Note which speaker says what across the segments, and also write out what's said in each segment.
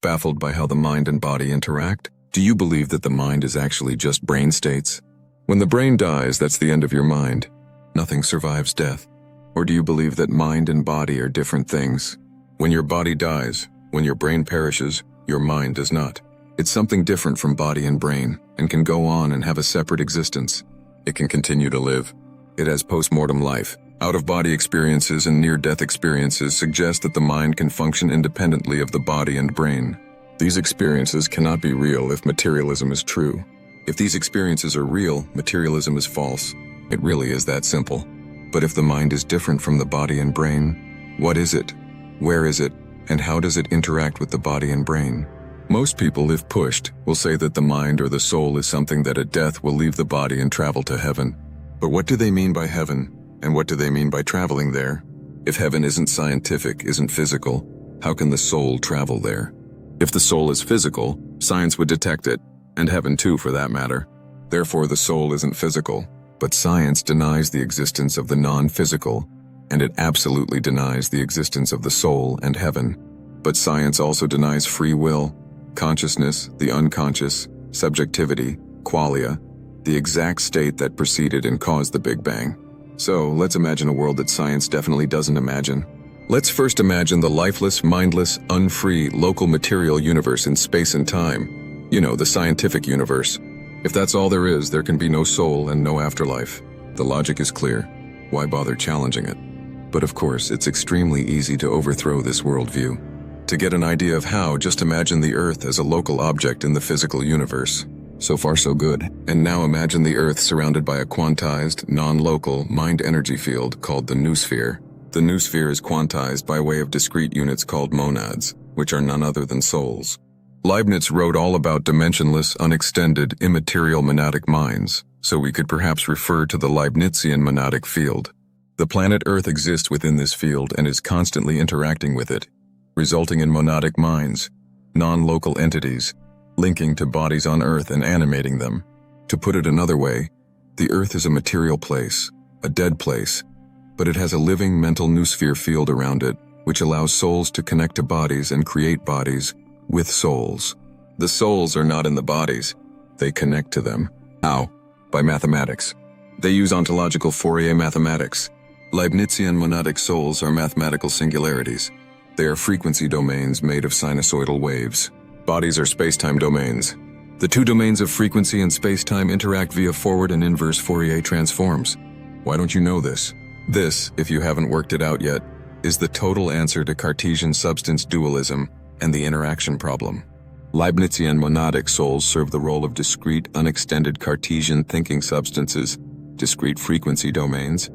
Speaker 1: Baffled by how the mind and body interact? Do you believe that the mind is actually just brain states? When the brain dies, that's the end of your mind. Nothing survives death. Or do you believe that mind and body are different things? When your body dies, when your brain perishes, your mind does not. It's something different from body and brain, and can go on and have a separate existence. It can continue to live. It has post-mortem life. Out-of-body experiences and near-death experiences suggest that the mind can function independently of the body and brain. These experiences cannot be real if materialism is true. If these experiences are real, materialism is false. It really is that simple. But if the mind is different from the body and brain, what is it? Where is it? And how does it interact with the body and brain? Most people, if pushed, will say that the mind or the soul is something that at death will leave the body and travel to heaven. But what do they mean by heaven? And what do they mean by traveling there? If heaven isn't scientific, isn't physical, how can the soul travel there? If the soul is physical, science would detect it, and heaven too for that matter. Therefore the soul isn't physical, but science denies the existence of the non-physical, and it absolutely denies the existence of the soul and heaven. But science also denies free will, consciousness, the unconscious, subjectivity, qualia, the exact state that preceded and caused the Big Bang. So, let's imagine a world that science definitely doesn't imagine. Let's first imagine the lifeless, mindless, unfree, local material universe in space and time. You know, the scientific universe. If that's all there is, there can be no soul and no afterlife. The logic is clear. Why bother challenging it? But of course, it's extremely easy to overthrow this worldview. To get an idea of how, just imagine the Earth as a local object in the physical universe. So far so good. And now imagine the Earth surrounded by a quantized, non-local, mind energy field called the Noosphere. The Noosphere is quantized by way of discrete units called monads, which are none other than souls. Leibniz wrote all about dimensionless, unextended, immaterial monadic minds, so we could perhaps refer to the Leibnizian monadic field. The planet Earth exists within this field and is constantly interacting with it, resulting in monadic minds, non-local entities, linking to bodies on Earth and animating them. To put it another way, the Earth is a material place, a dead place, but it has a living mental noosphere field around it, which allows souls to connect to bodies and create bodies with souls. The souls are not in the bodies, they connect to them. How? By mathematics. They use ontological Fourier mathematics. Leibnizian monadic souls are mathematical singularities. They are frequency domains made of sinusoidal waves. Bodies are space-time domains. The two domains of frequency and space-time interact via forward and inverse Fourier transforms. Why don't you know this? This, if you haven't worked it out yet, is the total answer to Cartesian substance dualism and the interaction problem. Leibnizian monadic souls serve the role of discrete, unextended Cartesian thinking substances, discrete frequency domains,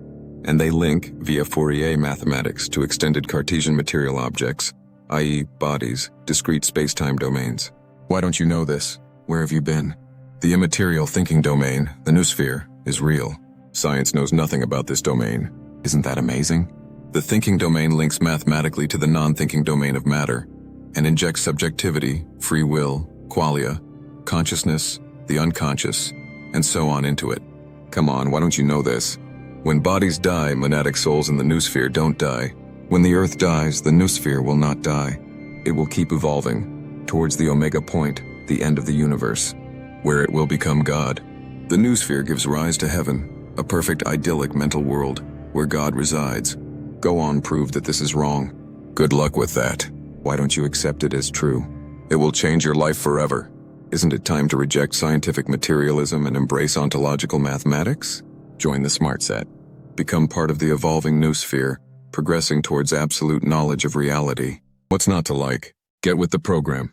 Speaker 1: and they link via Fourier mathematics to extended Cartesian material objects, i.e. bodies, discrete space-time domains. Why don't you know this? Where have you been? The immaterial thinking domain, the Noosphere, is real. Science knows nothing about this domain. Isn't that amazing? The thinking domain links mathematically to the non-thinking domain of matter, and injects subjectivity, free will, qualia, consciousness, the unconscious, and so on into it. Come on, why don't you know this? When bodies die, monadic souls in the Noosphere don't die. When the Earth dies, the Noosphere will not die. It will keep evolving, towards the omega point, the end of the universe, where it will become God. The Noosphere gives rise to heaven, a perfect idyllic mental world, where God resides. Go on, prove that this is wrong. Good luck with that. Why don't you accept it as true? It will change your life forever. Isn't it time to reject scientific materialism and embrace ontological mathematics? Join the smart set. Become part of the evolving Noosphere, progressing towards absolute knowledge of reality. What's not to like? Get with the program.